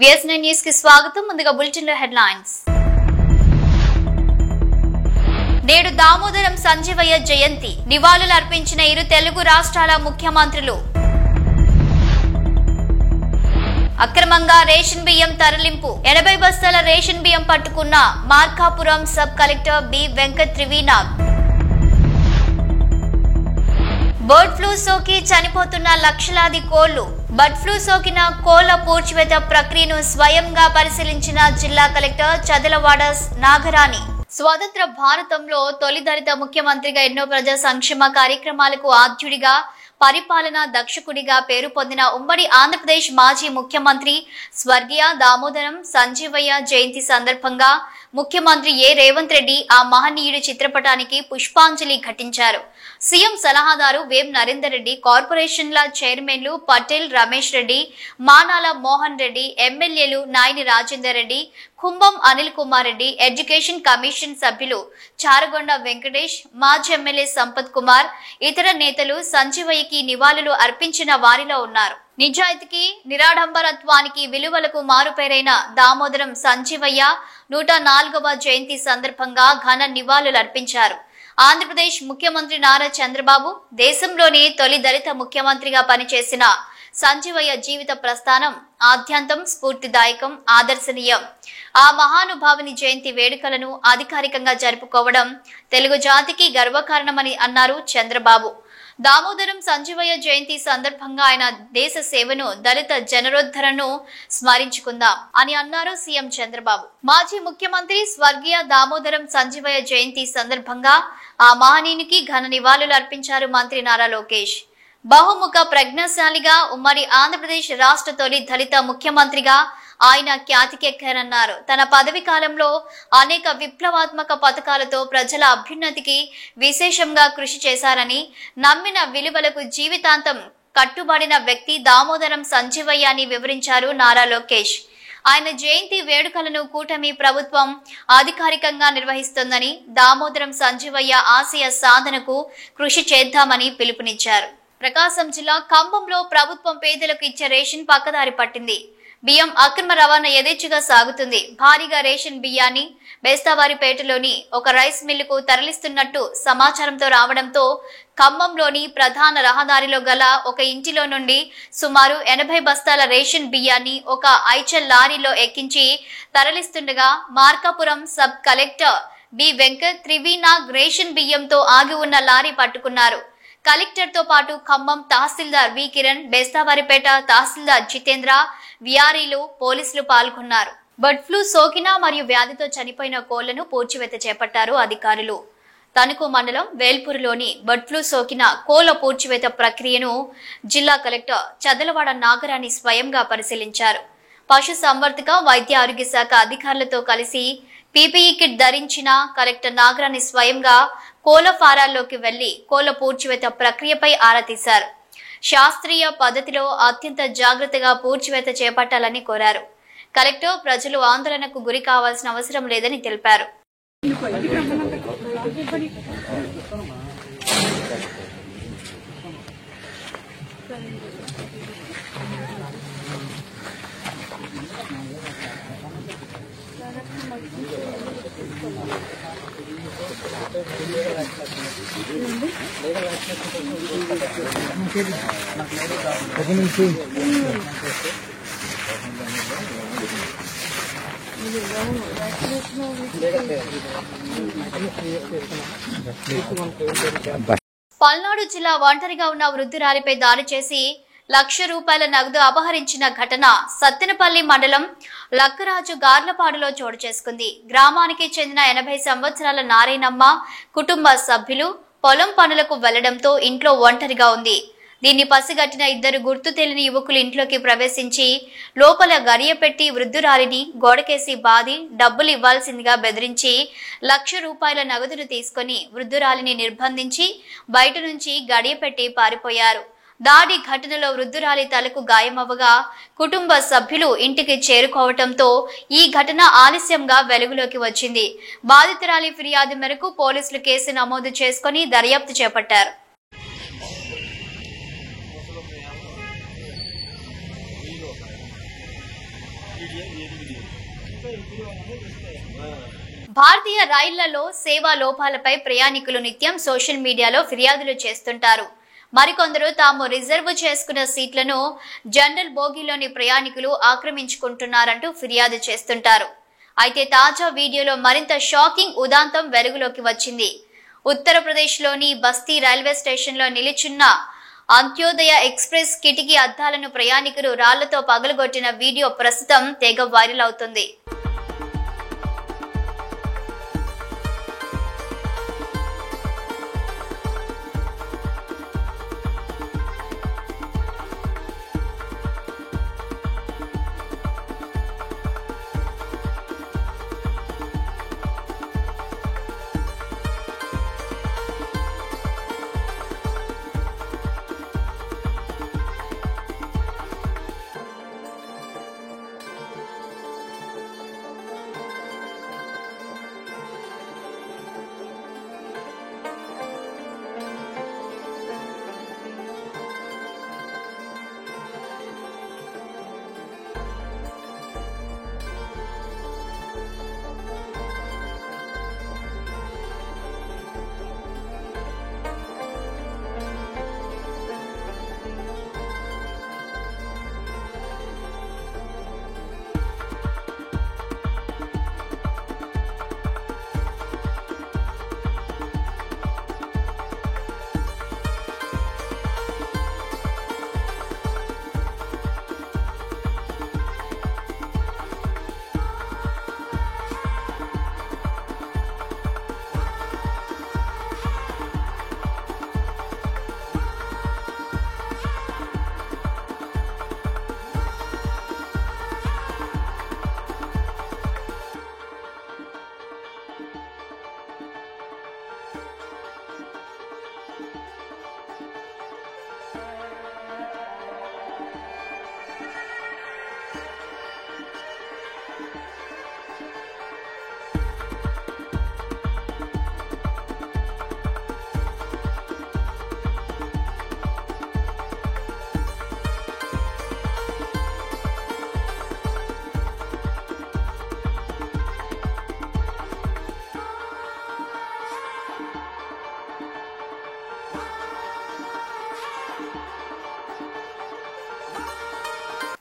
VS9 news కి స్వాగతం. ముందుగా బులెటిన్ లో హెడ్లైన్స్. నేడు దామోదరం సంజీవయ్య జయంతి. నివాళులు అర్పించిన ఇరు తెలుగు రాష్ట్రాల ముఖ్యమంత్రులు. అక్రమంగా రేషన్ బియ్యం తరలింపు. 80 బస్తాల రేషన్ బియ్యం పట్టుకున్న Markapuram sub collector B Venkat Trivinag. Bird flu సోకి చనిపోతున్న లక్షలాది కోళ్లు. బర్డ్ ఫ్లూ సోకిన కోళ్ల పూడ్చివేత ప్రక్రియను స్వయంగా పరిశీలించిన జిల్లా కలెక్టర్ చదలవాడ నాగరాణి. స్వతంత్ర భారతంలో తొలి దళిత ముఖ్యమంత్రిగా ఎన్నో ప్రజా సంక్షేమ కార్యక్రమాలకు ఆద్యుడిగా, పరిపాలనా దక్షకుడిగా పేరు పొందిన ఉమ్మడి ఆంధ్రప్రదేశ్ మాజీ ముఖ్యమంత్రి స్వర్గీయ దామోదరం సంజీవయ్య జయంతి సందర్భంగా ముఖ్యమంత్రి ఏ రేవంత్ రెడ్డి ఆ మహనీయుడి చిత్రపటానికి పుష్పాంజలి ఘటించారు. సీఎం సలహాదారు వేం నరేందర్ రెడ్డి, కార్పొరేషన్ల చైర్మన్లు పటేల్ రమేష్ రెడ్డి, మానాల మోహన్ రెడ్డి, ఎమ్మెల్యేలు నాయని రాజేందర్ రెడ్డి, కుంభం అనిల్ కుమార్ రెడ్డి, ఎడ్యుకేషన్ కమిషన్ సభ్యులు చారగొండ వెంకటేష్, మాజీ ఎమ్మెల్యే సంపత్ కుమార్, ఇతర నేతలు సంజీవయ్యకి నివాళులు అర్పించిన వారిలో ఉన్నారు. నిజాయితీకి, నిరాడంబరత్వానికి, విలువలకు మారుపేరైన దామోదరం సంజీవయ్య 104వ జయంతి సందర్భంగా ఘన నివాళులు అర్పించారు. ఆంధ్రప్రదేశ్ ముఖ్యమంత్రి నారా చంద్రబాబు, దేశంలోని తొలి దళిత ముఖ్యమంత్రిగా పనిచేసిన సంజీవయ్య జీవిత ప్రస్థానం ఆద్యంతం స్ఫూర్తిదాయకం, ఆదర్శనీయం. ఆ మహానుభావుని జయంతి వేడుకలను అధికారికంగా జరుపుకోవడం తెలుగు జాతికి గర్వకారణమని అన్నారు చంద్రబాబు. దామోదరం సంజీవయ్య జయంతి సందర్భంగా ఆయన దేశ సేవను, దళిత జనరోద్ధరణను స్మరించుకుందాం అని అన్నారు సీఎం చంద్రబాబు. మాజీ ముఖ్యమంత్రి స్వర్గీయ దామోదరం సంజీవయ్య జయంతి సందర్భంగా ఆ మహనీయునికి ఘన నివాళులు అర్పించారు మంత్రి నారా లోకేష్. బహుముఖ ప్రజ్ఞాశాలిగా, ఉమ్మడి ఆంధ్రప్రదేశ్ రాష్ట్ర తొలి దళిత ముఖ్యమంత్రిగా ఆయన ఖ్యాతికెక్కారన్నారు. తన పదవి కాలంలో అనేక విప్లవాత్మక పథకాలతో ప్రజల అభ్యున్నతికి విశేషంగా కృషి చేశారని, నమ్మిన విలువలకు జీవితాంతం కట్టుబడిన వ్యక్తి దామోదరం సంజీవయ్య అని వివరించారు నారా లోకేష్. ఆయన జయంతి వేడుకలను కూటమి ప్రభుత్వం అధికారికంగా నిర్వహిస్తోందని, దామోదరం సంజీవయ్య ఆశయ సాధనకు కృషి చేద్దామని పిలుపునిచ్చారు. ప్రకాశం జిల్లా ఖమ్మంలో ప్రభుత్వం పేదలకు ఇచ్చే రేషన్ పక్కదారి పట్టింది. బియ్యం అక్రమ రవాణా యథేచ్ఛగా సాగుతుంది. భారీగా రేషన్ బియ్యాన్ని బేస్తావారిపేటలోని ఒక రైస్ మిల్లుకు తరలిస్తున్నట్టు సమాచారంతో రావడంతో ఖమ్మంలోని ప్రధాన రహదారిలో గల ఒక ఇంటిలో నుండి సుమారు 80 బస్తాల రేషన్ బియ్యాన్ని ఒక ఐచల్ లారీలో ఎక్కించి తరలిస్తుండగా Markapuram sub collector B Venkat Trivinag ration బియ్యంతో ఆగి ఉన్న లారీ పట్టుకున్నారు. కలెక్టర్ తో పాటు ఖమ్మం తహసీల్దార్ వి కిరణ్, బేస్తావారిపేట తహసీల్దార్ జితేంద్ర, విఆర్ఈలు, పోలీసులు పాల్గొన్నారు. బర్డ్ ఫ్లూ సోకిన మరియు వ్యాధితో చనిపోయిన కోళ్లను పూడ్చివేత చేపట్టారు అధికారులు. తణుకు మండలం వేల్పూరులోని బర్డ్ ఫ్లూ సోకిన కోళ్ల పూడ్చివేత ప్రక్రియను జిల్లా కలెక్టర్ చదలవాడ నాగరాణి స్వయంగా పరిశీలించారు. పశు సంవర్ధక, వైద్య ఆరోగ్య శాఖ అధికారులతో కలిసి పీపీఈ కిట్ ధరించిన కలెక్టర్ నాగరాణి స్వయంగా కోళ్ల ఫారాల్లోకి వెళ్లి కోళ్ల పూడ్చివేత ప్రక్రియపై ఆరా తీశారు. శాస్త్రీయ పద్ధతిలో అత్యంత జాగ్రత్తగా పూడ్చివేత చేపట్టాలని కోరారు. కలెక్టర్ ప్రజలు ఆందోళనకు గురి కావాల్సిన అవసరం లేదని తెలిపారు. పల్నాడు జిల్లా ఒంటరిగా ఉన్న వృద్ధురాలిపై దాడి చేసి ₹1,00,000 నగదు అపహరించిన ఘటన సత్తెనపల్లి మండలం లక్కరాజు గార్లపాడులో చోటు చేసుకుంది. గ్రామానికి చెందిన 80 సంవత్సరాల నారాయణమ్మ కుటుంబ సభ్యులు పొలం పనులకు వెళ్లడంతో ఇంట్లో ఒంటరిగా ఉంది. దీన్ని పసిగట్టిన 2 గుర్తు తెలియని యువకులు ఇంట్లోకి ప్రవేశించి లోపల గడియపెట్టి వృద్ధురాలిని గోడకేసి బాది డబ్బులు ఇవ్వాల్సిందిగా బెదిరించి ₹1,00,000 నగదును తీసుకుని వృద్ధురాలిని నిర్బంధించి బయట నుంచి గడియపెట్టి పారిపోయారు. దాడి ఘటనలో వృద్ధురాలి తలకు గాయమవ్వగా కుటుంబ సభ్యులు ఇంటికి చేరుకోవడంతో ఈ ఘటన ఆలస్యంగా వెలుగులోకి వచ్చింది. బాధితురాలి ఫిర్యాదు మేరకు పోలీసులు కేసు నమోదు చేసుకుని దర్యాప్తు చేపట్టారు. భారతీయ రైళ్లలో సేవా లోపాలపై ప్రయాణికులు నిత్యం సోషల్ మీడియాలో ఫిర్యాదులు చేస్తుంటారు. మరికొందరు తాము రిజర్వ్ చేసుకున్న సీట్లను జనరల్ బోగీలోని ప్రయాణికులు ఆక్రమించుకుంటున్నారంటూ ఫిర్యాదు చేస్తుంటారు. అయితే తాజా వీడియోలో మరింత షాకింగ్ ఉదాంతం వెలుగులోకి వచ్చింది. ఉత్తరప్రదేశ్లోని బస్తీ రైల్వే స్టేషన్లో నిలిచున్న అంత్యోదయ ఎక్స్ప్రెస్ కిటికీ అద్దాలను ప్రయాణికులు రాళ్లతో పగలగొట్టిన వీడియో ప్రస్తుతం తెగ వైరల్ అవుతుంది.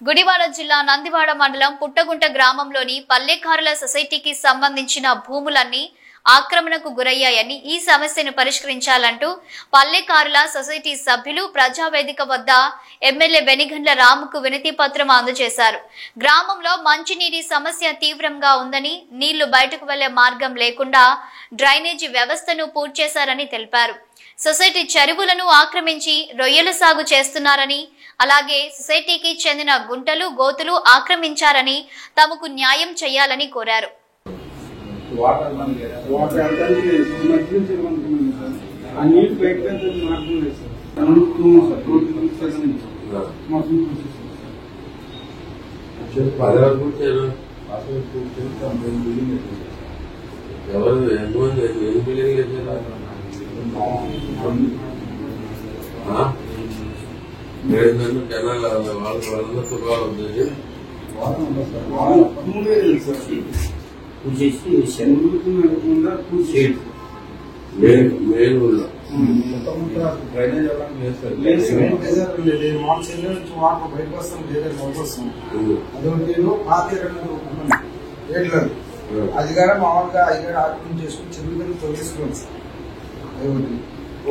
గుడివాడ జిల్లా నందివాడ మండలం పుట్టగుంట గ్రామంలోని పల్లెకారుల సొసైటీకి సంబంధించిన భూములన్నీ ఆక్రమణకు గురయ్యాయని, ఈ సమస్యను పరిష్కరించాలంటూ పల్లెకారుల సొసైటీ సభ్యులు ప్రజావేదిక వద్ద ఎమ్మెల్యే వెనిగండ్ల రాముకు వినతి పత్రం అందజేశారు. గ్రామంలో మంచినీటి సమస్య తీవ్రంగా ఉందని, నీళ్లు బయటకు వెళ్లే మార్గం లేకుండా డ్రైనేజీ వ్యవస్థను పూర్తి చేశారని తెలిపారు. సొసైటీ చెరువులను ఆక్రమించి రొయ్యల సాగు చేస్తున్నారని, అలాగే సొసైటీకి చెందిన గుంటలు గోతులు ఆక్రమించారని తమకు న్యాయం చేయాలని కోరారు. అధికారం మామూలుగా అధికారం ఆక్రమణ చేసుకుని చెరువులను తొలగిస్తున్నాం సార్.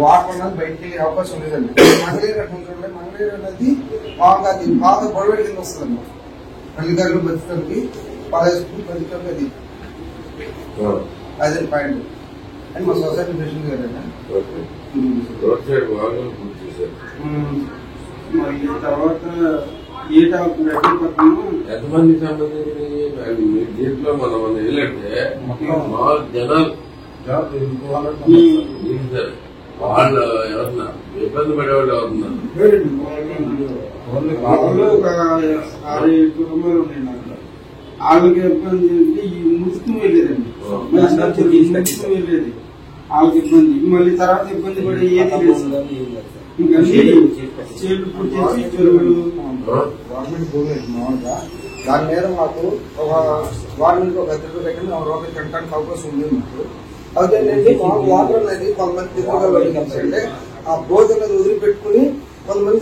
వాటర్ అనేది బయటికి వెళ్ళే అవకాశం లేదండి. మంగళీరు అట్లా మంగళీరు అనేది మామూలుగా అది బాగా గొడవ కింద వస్తుందండి. పల్లికారులు బతుకలకి 15 బతుకలకి అది అదే పాయింట్ అని మా సొసైటీ ప్రెసిడెంట్ గారండి. మరి తర్వాత ఎంతమంది సంబంధించి దీంట్లో మనం వెళ్ళంటే జనాలు వాళ్ళు ఎవరన్నా ఇబ్బంది పడేవాళ్ళు ఎవరున్నారు? వాళ్ళకి ఇబ్బంది అంటే ఈ ముసుకు వెళ్ళేదండి. ముసుకు వెళ్ళేది వాళ్ళకి ఇబ్బంది. మళ్ళీ తర్వాత ఇబ్బంది పడే ఏది లేదు. ఇంకా చేలు పుట్టేసి చెరువులు గవర్నమెంట్ భూమి మామూలుగా దాని మీద మాకు ఒక వారానికి ఒక 10 రూపాయలు పెట్టిన రూపాయలు తినడానికి అవకాశం ఉంది మాకు. అదేంటంటే మాకు వాటర్ అనేది కొంతమంది తిరుగుతుంటే ఆ బోధ అనేది వదిలిపెట్టుకుని కొంతమంది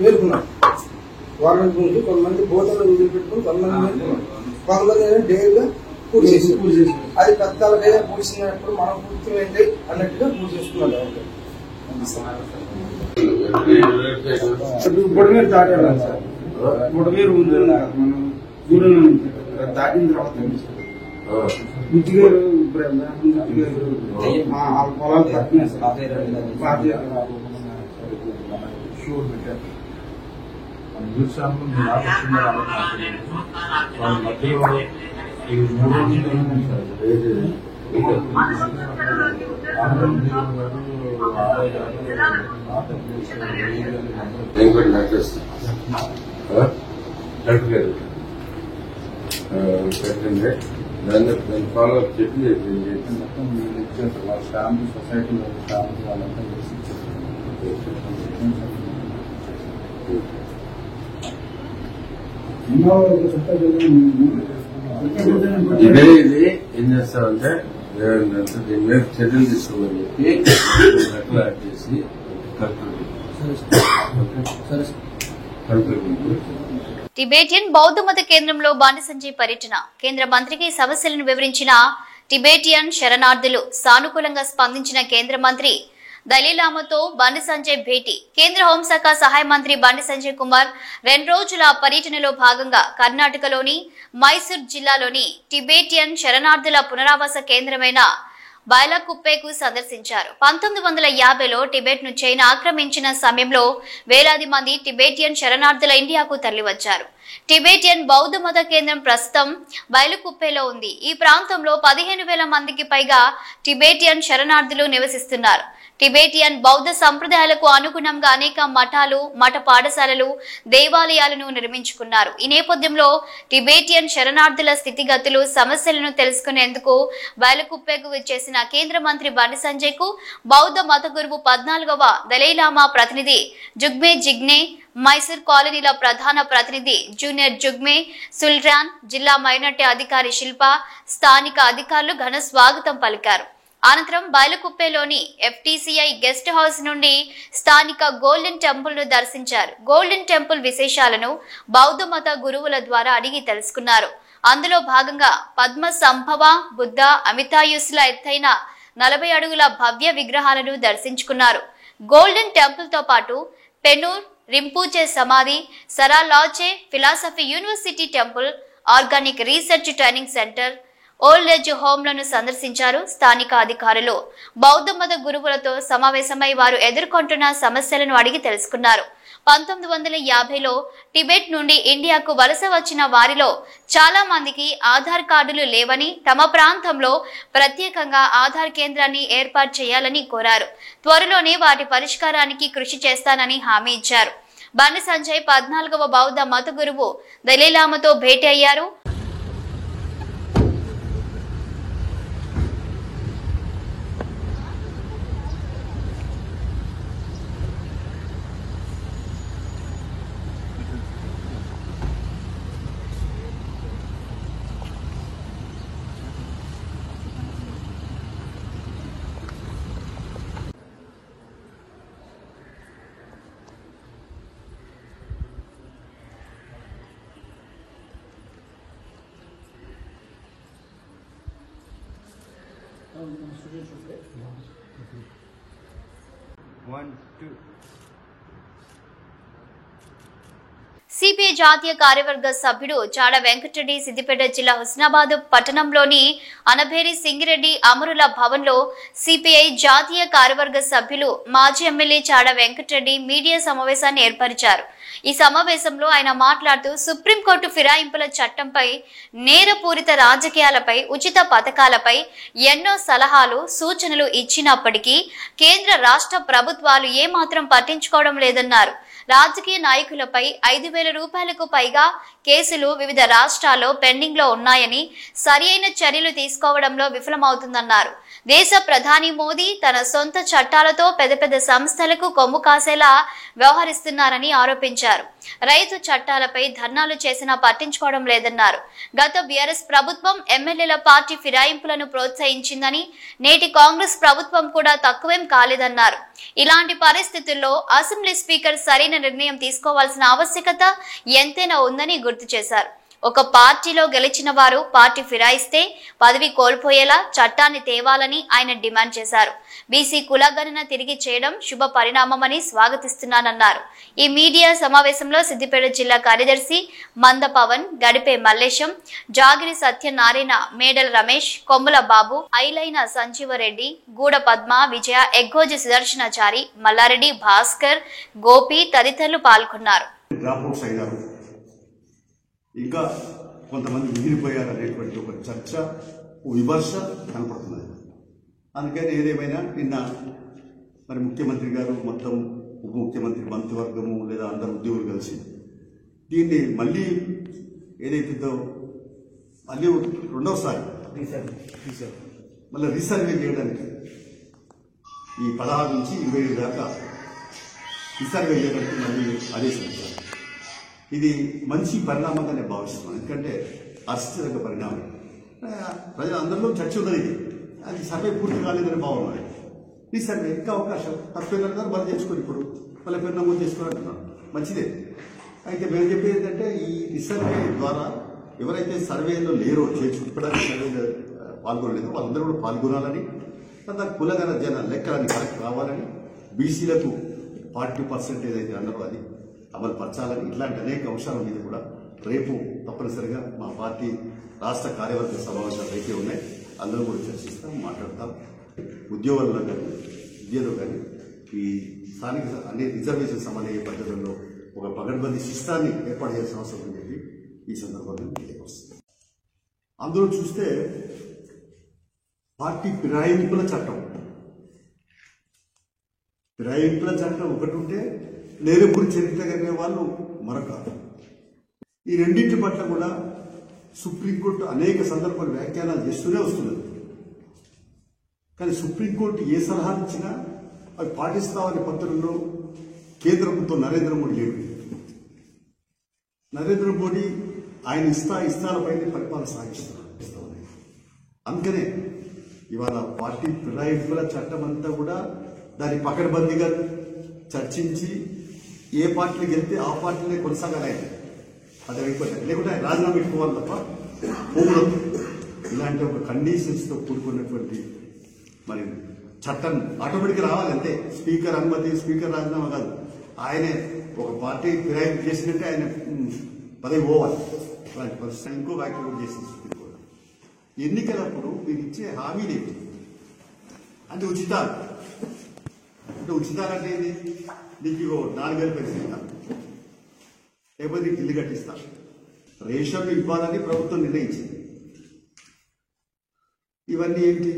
మేలుకున్నారు. వారం నుంచి కొంతమంది బోధనలు వదిలిపెట్టుకుని కొంతమంది మేలుకున్నారు. కొంతమంది డైరీగా పూర్తి చేసి అది పెద్దలకైనా పూడ్చినప్పుడు మనం పూర్తి అన్నట్టుగా పూర్తి చేసుకున్నాడు. బుడమేరు దాటాలి సార్. బుడమేరు ఉంది మనం గూడెం దాటిన తర్వాత ముత్తిగారు పొలాలు పట్టినాయి సార్. పెట్టండి దాన్ని ఫాలో అప్ చెప్పి ఫ్యామిలీ సొసైటీలో ఫ్యామిలీ వాళ్ళంతా ఇదే ఇది ఏం చేస్తామంటే దీని మీద చర్యలు తీసుకోమని చెప్పి లెటర్ యాడ్ చేసి టిబేటియన్ బౌద్ధ మత కేంద్రంలో బండి సంజయ్ పర్యటన. కేంద్ర మంత్రికి సమస్యలను వివరించిన టిబేటియన్ శరణార్థులు. సానుకూలంగా స్పందించిన కేంద్ర మంత్రి దలీలామాతో బండి సంజయ్ భేటీ. కేంద్ర హోంశాఖ సహాయ మంత్రి బండి సంజయ్ కుమార్ 2 రోజుల పర్యటనలో భాగంగా కర్ణాటకలోని మైసూర్ జిల్లాలోని టిబేటియన్ శరణార్థుల పునరావాస కేంద్రమైన బైలాకుప్పెకు సందర్శించారు. 1950లో టిబెట్ ను చైనా ఆక్రమించిన సమయంలో వేలాది మంది టిబెటియన్ శరణార్థుల ఇండియాకు తరలివచ్చారు. టిబెటియన్ బౌద్ధ మత కేంద్రం ప్రస్తుతం బైలాకుప్పెలో ఉంది. ఈ ప్రాంతంలో 15,000 మందికి పైగా టిబెటియన్ శరణార్థులు నివసిస్తున్నారు. టిబెటియన్ బౌద్ధ సంప్రదాయాలకు అనుగుణంగా అనేక మఠాలు, మఠ పాఠశాలలు, దేవాలయాలను నిర్మించుకున్నారు. ఈ నేపథ్యంలో టిబెటియన్ శరణార్థుల స్థితిగతులు, సమస్యలను తెలుసుకునేందుకు బైలాకుప్పెకు విచ్చేసిన కేంద్ర మంత్రి బండి సంజయ్ కు బౌద్ధ మత గురువు 14వ దలైలామా ప్రతినిధి జుగ్మే జిగ్నే, మైసూర్ కాలనీల ప్రధాన ప్రతినిధి జూనియర్ జుగ్మే సుల్రాన్, జిల్లా మైనార్టీ అధికారి శిల్ప, స్థానిక అధికారులు ఘన స్వాగతం పలికారు. అనంతరం బైలాకుప్పెలోని FTCI గెస్ట్ హౌస్ నుండి స్థానిక గోల్డెన్ టెంపుల్ ను దర్శించారు. గోల్డెన్ టెంపుల్ విశేషాలను బౌద్ధ మత గురువుల ద్వారా అడిగి తెలుసుకున్నారు. అందులో భాగంగా పద్మ సంభవ, బుద్ధ, అమితాయుస్ల ఎత్తైన 40 అడుగుల భవ్య విగ్రహాలను దర్శించుకున్నారు. గోల్డెన్ టెంపుల్ తో పాటు పెనూర్ రింపూచే సమాధి, సరాలాచే philosophy university temple, organic research training centre, old age హోమ్లను సందర్శించారు స్థానిక అధికారులు. బౌద్ధ మత గురువులతో సమావేశమై వారు ఎదుర్కొంటున్న సమస్యలను అడిగి తెలుసుకున్నారు. 1950లో టిబెట్ నుండి ఇండియాకు వలస వచ్చిన వారిలో చాలా మందికి ఆధార్ కార్డులు లేవని, తమ ప్రాంతంలో ప్రత్యేకంగా ఆధార్ కేంద్రాన్ని ఏర్పాటు చేయాలని కోరారు. త్వరలోనే వాటి పరిష్కారానికి కృషి చేస్తానని హామీ ఇచ్చారు. బండి సంజయ్ 14వ బౌద్ధ మత గురువు దలైలామాతో భేటీ అయ్యారు. సిపిఐ జాతీయ కార్యవర్గ సభ్యుడు చాడ వెంకటరెడ్డి సిద్దిపేట జిల్లా హుస్నాబాద్ పట్టణంలోని అనభేరి సింగిరెడ్డి అమరుల భవన్ లో సిపిఐ జాతీయ కార్యవర్గ సభ్యులు మాజీ ఎమ్మెల్యే చాడ వెంకటరెడ్డి మీడియా సమావేశాన్ని ఏర్పరిచారు. ఈ సమావేశంలో ఆయన మాట్లాడుతూ సుప్రీంకోర్టు ఫిరాయింపుల చట్టంపై, నేరపూరిత రాజకీయాలపై, ఉచిత పథకాలపై ఎన్నో సలహాలు, సూచనలు ఇచ్చినప్పటికీ కేంద్ర రాష్ట్ర ప్రభుత్వాలు ఏమాత్రం పట్టించుకోవడం లేదన్నారు. రాజకీయ నాయకులపై 5,000 రూపాయలకు పైగా కేసులు వివిధ రాష్ట్రాల్లో పెండింగ్ లో ఉన్నాయని, సరియైన చర్యలు తీసుకోవడంలో విఫలమవుతుందన్నారు. దేశ ప్రధాని మోదీ తన సొంత చట్టాలతో పెద్ద సంస్థలకు కొమ్ము కాసేలా వ్యవహరిస్తున్నారని ఆరోపించారు. రైతు చట్టాలపై ధర్నాలు చేసినా పట్టించుకోవడం లేదన్నారు. గత బీఆర్ఎస్ ప్రభుత్వం ఎమ్మెల్యేల పార్టీ ఫిరాయింపులను ప్రోత్సహించిందని, నేటి కాంగ్రెస్ ప్రభుత్వం కూడా తక్కువేం కాలేదన్నారు. ఇలాంటి పరిస్థితుల్లో అసెంబ్లీ స్పీకర్ సరైన నిర్ణయం తీసుకోవాల్సిన ఆవశ్యకత ఎంతైనా ఉందని గుర్తు చేశారు. ఒక పార్టీలో గెలిచిన వారు పార్టీ ఫిరాయిస్తే పదవి కోల్పోయేలా చట్టాన్ని తేవాలని ఆయన డిమాండ్ చేశారు. బీసీ కులగణన తిరిగి చేయడం శుభ పరిణామమని స్వాగతిస్తున్నానన్నారు. ఈ మీడియా సమావేశంలో సిద్దిపేట జిల్లా కార్యదర్శి మంద పవన్, గడిపే మల్లేశం, జాగిరి సత్యనారాయణ, మేడల రమేష్, కొమ్ముల బాబు, ఐలైన సంజీవరెడ్డి, గూడ పద్మ, విజయ, ఎగ్గోజి సుదర్శనాచారి, మల్లారెడ్డి, భాస్కర్, గోపి తదితరులు పాల్గొన్నారు. ఇంకా కొంతమంది మిగిలిపోయారు అనేటువంటి ఒక చర్చ, విమర్శ కనపడుతున్నది. అందుకని ఏదేమైనా నిన్న మరి ముఖ్యమంత్రి గారు మొత్తం ఉప ముఖ్యమంత్రి మంత్రివర్గము లేదా అందరు ఉద్యోగులు కలిసి దీన్ని మళ్ళీ ఏదైతుందో మళ్ళీ రెండవసారి మళ్ళీ రీసర్వే చేయడానికి ఈ 16 నుంచి 25 దాకా రీసర్వే చేయడానికి మళ్ళీ ఆదేశించారు. ఇది మంచి పరిణామంగా నేను భావిస్తున్నాను. ఎందుకంటే అస్థిరక పరిణామం, ప్రజలందరిలో చర్చ ఉన్నది. అది సర్వే పూర్తి కాలేదని భావన. ఈ సర్వే ఇంకా అవకాశం తప్పేదా బలి తెచ్చుకొని ఇప్పుడు మళ్ళీ పేరు నమోదు చేసుకోవాలంటున్నాను, మంచిదే. అయితే మేము చెప్పేది ఏంటంటే ఈ రీసర్వే ద్వారా ఎవరైతే సర్వేలో లేరో చేర్చుకోవడానికి సర్వేలో పాల్గొనలేదో వాళ్ళందరూ కూడా పాల్గొనాలని, దానికి కులగణ జన లెక్కలని కరెక్ట్ కావాలని, బీసీలకు 40% ఏదైతే అన్నారో అది అమలు పరచాలని, ఇట్లాంటి అనేక అంశాల మీద కూడా రేపు తప్పనిసరిగా మా పార్టీ రాష్ట్ర కార్యవర్గ సమావేశాలు అయితే ఉన్నాయి, అందరూ కూడా చర్చిస్తాం, మాట్లాడతాం. ఉద్యోగుల్లో కానీ విద్యలో కానీ ఈ స్థానిక అనే రిజర్వేషన్ సమన్వయ పద్ధతుల్లో ఒక పగడ్బందీ సిస్టాన్ని ఏర్పాటు చేయాల్సిన అవసరం అని చెప్పి ఈ సందర్భంగా తెలియవస్తుంది. అందులో చూస్తే పార్టీ ఫిరాయింపుల చట్టం ఒకటి ఉంటే నేరెప్పుడు చరిత్ర కలిగిన వాళ్ళు మరొక. ఈ రెండింటి పట్ల కూడా సుప్రీంకోర్టు అనేక సందర్భాలు వ్యాఖ్యానాలు చేస్తూనే వస్తున్నది. కానీ సుప్రీంకోర్టు ఏ సలహా ఇచ్చినా అవి పాటిస్తామనే పత్రంలో కేంద్ర ప్రభుత్వం నరేంద్ర మోడీ లేడు. నరేంద్ర మోడీ ఆయన ఇష్టాలపైన పరిపాలన సాగిస్తున్నారు. అందుకనే ఇవాళ పార్టీ ఫిరాయింపుల చట్టం అంతా కూడా దాన్ని పకడ్బందీగా చర్చించి ఏ పార్టీకి వెళ్తే ఆ పార్టీనే కొనసాగాలి. అది అయిపోయింది, లేకుంటే ఆయన రాజీనామా పెట్టుకోవాలి తప్ప పోకూడదు. ఇలాంటి ఒక కండిషన్స్తో కూడుకున్నటువంటి మరి చట్టం ఆటోమేటిక్గా రావాలి అంతే. స్పీకర్ అనుమతి, స్పీకర్ రాజీనామా కాదు. ఆయనే ఒక పార్టీ ఫిరాయింపు చేసినట్టే ఆయన పదవి పోవాలి. అలాంటి పరిస్థితి ఇంకో వ్యాఖ్య కూడా చేసింది సుప్రీంకోర్టు. ఎన్నికలప్పుడు మీరు ఇచ్చే హామీలేంటి అంటే ఉచితాలు. అంటే ఉచితాలంటే ఏంటి? నీకు 4,000 పెన్షన్ ఇస్తాను, లేకపోతే నీకు ఇల్లు కట్టిస్తా. రేషన్లు ఇవ్వాలని ప్రభుత్వం నిర్ణయించింది. ఇవన్నీ ఏంటి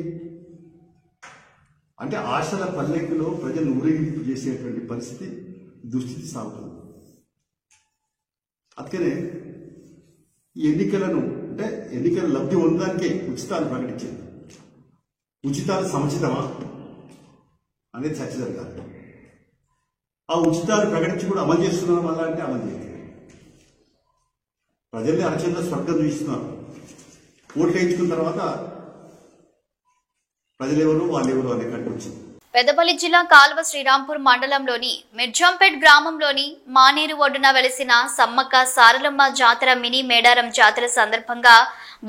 అంటే ఆశల పల్లెకులో ప్రజలు ఊరేగింపు చేసేటువంటి పరిస్థితి, దుస్థితి సాగుతుంది. అందుకనే ఈ ఎన్నికలను అంటే ఎన్నికల లబ్ధి పొందడానికే ఉచితాలు ప్రకటించింది. ఉచితాలు సముచితమా అనేది చర్చ జరగాలి. ఆ ఉచితాలు ప్రకటించి కూడా అమలు చేస్తున్నాం వల్ల అంటే అమలు చేయాలి. ప్రజల్ని అరచేత స్వర్గం చూస్తున్నారు. ఓట్లు వేయించుకున్న తర్వాత ప్రజలెవరు వాళ్ళెవరు అనే కనిపించింది. పెద్దపల్లి జిల్లా కాల్వ శ్రీరాంపూర్ మండలంలోని మిర్జంపేట్ గ్రామంలోని మానేరు ఒడ్డున వెలిసిన సమ్మక్క సారలమ్మ జాతర మినీ మేడారం జాతర సందర్భంగా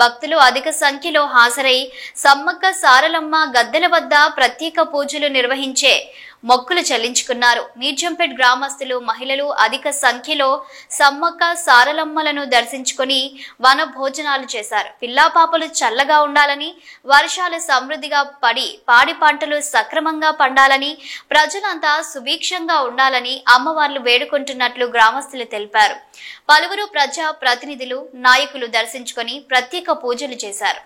భక్తులు అధిక సంఖ్యలో హాజరై సమ్మక్క సారలమ్మ గద్దెల వద్ద ప్రత్యేక పూజలు నిర్వహించే మొక్కులు చెల్లించుకున్నారు. మీర్జంపేట్ గ్రామస్తులు, మహిళలు అధిక సంఖ్యలో సమ్మక్క సారలమ్మలను దర్శించుకుని వన భోజనాలు చేశారు. పిల్లాపాపలు చల్లగా ఉండాలని, వర్షాలు సమృద్ధిగా పడి పాడి పంటలు సక్రమంగా పండాలని, ప్రజలంతా సుభిక్షంగా ఉండాలని అమ్మవార్లు వేడుకుంటున్నట్లు గ్రామస్తులు తెలిపారు. పలువురు ప్రజా ప్రతినిధులు, నాయకులు దర్శించుకుని ప్రత్యేక పూజలు చేశారు.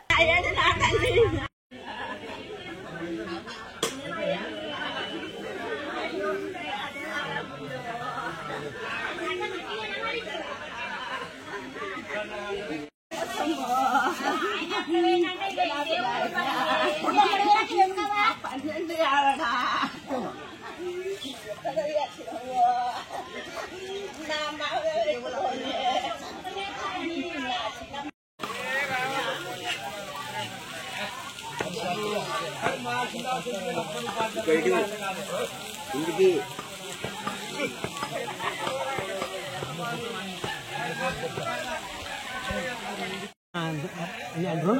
రెండు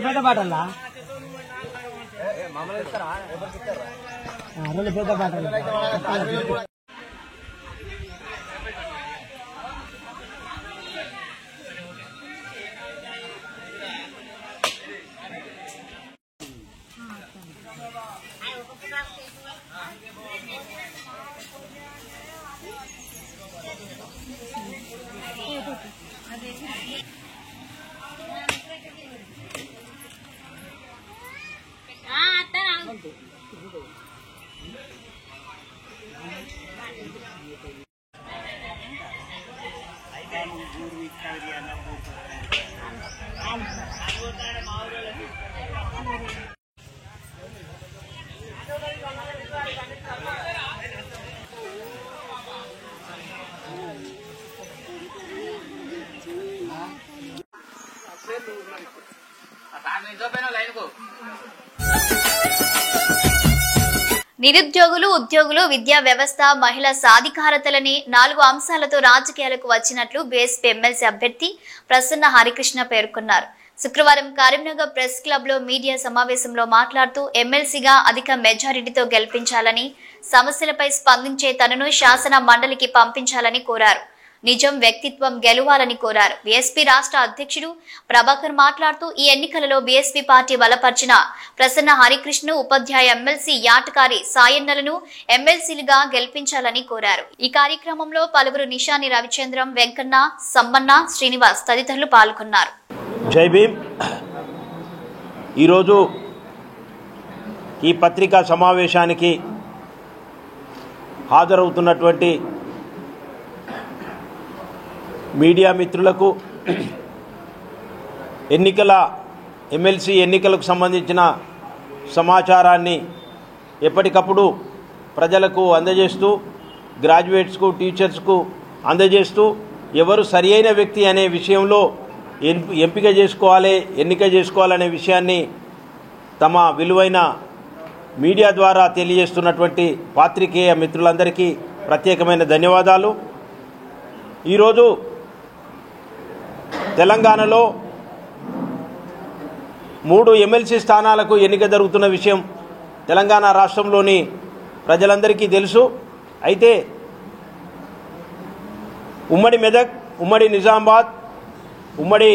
పెద్ద బాటల్లా రెండు పెద్ద బాటలు నిరుద్యోగులు, ఉద్యోగులు, విద్యా వ్యవస్థ, మహిళా సాధికారతలని 4 అంశాలతో రాజకీయాలకు వచ్చినట్లు బీఎస్పీ ఎమ్మెల్సీ అభ్యర్థి ప్రసన్న హరికృష్ణ పేర్కొన్నారు. శుక్రవారం కరీంనగర్ ప్రెస్ క్లబ్ లో మీడియా సమావేశంలో మాట్లాడుతూ ఎమ్మెల్సీగా అధిక మెజారిటీతో గెలిపించాలని, సమస్యలపై స్పందించే తనను శాసన మండలికి పంపించాలని కోరారు. నిజం వ్యక్తిత్వం గెలవాలని కోరారు. బీఎస్పీ రాష్ట్ర అధ్యక్షుడు ప్రభాకర్ మాట్లాడుతూ ఈ ఎన్నికలలో బీఎస్పీ పార్టీ బలపరిచిన ప్రసన్న హరికృష్ణ, ఉపాధ్యాయ ఎమ్మెల్సీ యాటకారి సాయన్నలను ఎమ్మెల్సీలుగా గెలిపించాలని కోరారు. ఈ కార్యక్రమంలో పలువురు నిషాని రవిచంద్రం, వెంకన్న, సమ్మన్న, శ్రీనివాస్ తదితరులు పాల్గొన్నారు. జై భీమ్. ఈరోజు ఈ పత్రికా సమావేశానికి హాజరవుతున్నటువంటి మీడియా మిత్రులకు, ఎమ్మెల్సీ ఎన్నికలకు సంబంధించిన సమాచారాన్ని ఎప్పటికప్పుడు ప్రజలకు అందజేస్తూ, గ్రాడ్యుయేట్స్కు, టీచర్స్కు అందజేస్తూ, ఎవరు సరి అయిన వ్యక్తి అనే విషయంలో ఎంపిక చేసుకోవాలి, ఎన్నిక చేసుకోవాలనే విషయాన్ని తమ విలువైన మీడియా ద్వారా తెలియజేస్తున్నటువంటి పాత్రికేయ మిత్రులందరికీ ప్రత్యేకమైన ధన్యవాదాలు. ఈరోజు తెలంగాణలో 3 ఎమ్మెల్సీ స్థానాలకు ఎన్నిక జరుగుతున్న విషయం తెలంగాణ రాష్ట్రంలోని ప్రజలందరికీ తెలుసు. అయితే ఉమ్మడి మెదక్, ఉమ్మడి నిజామాబాద్, ఉమ్మడి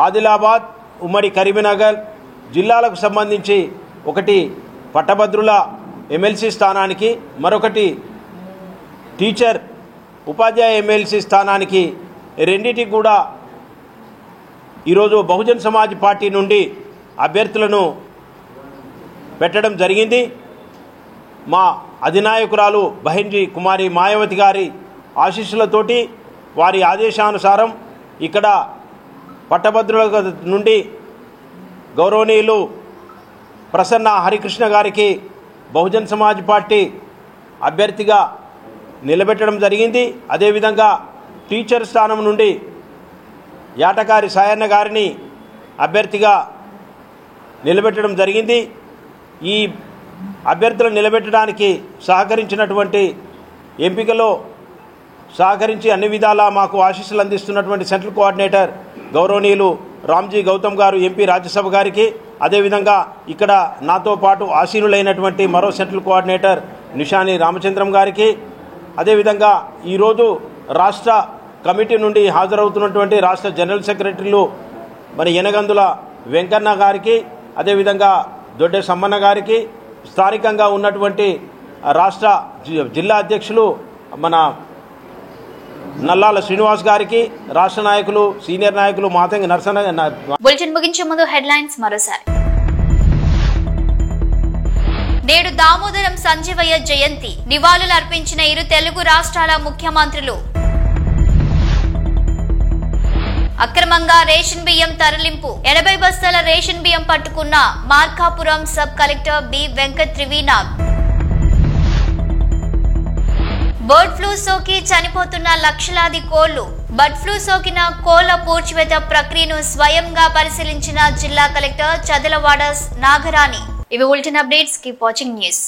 ఆదిలాబాద్, ఉమ్మడి కరీంనగర్ జిల్లాలకు సంబంధించి ఒకటి పట్టభద్రుల ఎమ్మెల్సీ స్థానానికి, మరొకటి టీచర్ ఉపాధ్యాయ ఎమ్మెల్సీ స్థానానికి, రెండింటికి కూడా ఈరోజు బహుజన్ సమాజ్ పార్టీ నుండి అభ్యర్థులను పెట్టడం జరిగింది. మా అధినాయకురాలు బహింజీ కుమారి మాయావతి గారి ఆశీస్సులతోటి, వారి ఆదేశానుసారం ఇక్కడ పట్టభద్రుల నుండి గౌరవనీయులు ప్రసన్న హరికృష్ణ గారికి బహుజన్ సమాజ్ పార్టీ అభ్యర్థిగా నిలబెట్టడం జరిగింది. అదేవిధంగా టీచర్ స్థానం నుండి యాటకారి సాయన్న గారిని అభ్యర్థిగా నిలబెట్టడం జరిగింది. ఈ అభ్యర్థులను నిలబెట్టడానికి సహకరించినటువంటి, ఎంపికలో సహకరించి అన్ని విధాలా మాకు ఆశీస్సులు అందిస్తున్నటువంటి సెంట్రల్ కోఆర్డినేటర్ గౌరవనీయులు రామ్జీ గౌతమ్ గారు, ఎంపీ రాజ్యసభ గారికి, అదేవిధంగా ఇక్కడ నాతో పాటు ఆసీనులైనటువంటి మరో సెంట్రల్ కోఆర్డినేటర్ నిషాని రామచంద్రం గారికి, అదేవిధంగా ఈరోజు రాష్ట్ర కమిటీ నుండి హాజరవుతున్నటువంటి రాష్ట్ర జనరల్ సెక్రటరీలు మరి యనగందుల వెంకన్న గారికి, అదేవిధంగా దొడ్డే సమ్మన్న గారికి, స్థానికంగా ఉన్నటువంటి రాష్ట్ర జిల్లా అధ్యక్షులు మన నల్లాల శ్రీనివాస్ గారికి, రాష్ట్ర నాయకులు, సీనియర్ నాయకులు మాతంగి నరసన్న. బులెటిన్ ముగించే ముందు హెడ్లైన్స్ మరోసారి. నేడు దామోదరం సంజీవయ్య జయంతి, నివాళులు అర్పించిన 2 తెలుగు రాష్ట్రాల ముఖ్యమంత్రులు. అక్రమంగా రేషన్ బియ్యం తరలింపు, 80 బస్తాల రేషన్ బియ్యం పట్టుకున్న Markapuram sub collector B Venkat Trivinath. Bird flu సోకి చనిపోతున్న లక్షలాది కోళ్లు, బర్డ్ ఫ్లూ సోకిన కోళ్ల పూడ్చివేత ప్రక్రియను స్వయంగా పరిశీలించిన జిల్లా కలెక్టర్ చదలవాడ నాగరాణి. ఇవి bulletin updates. Keep watching news.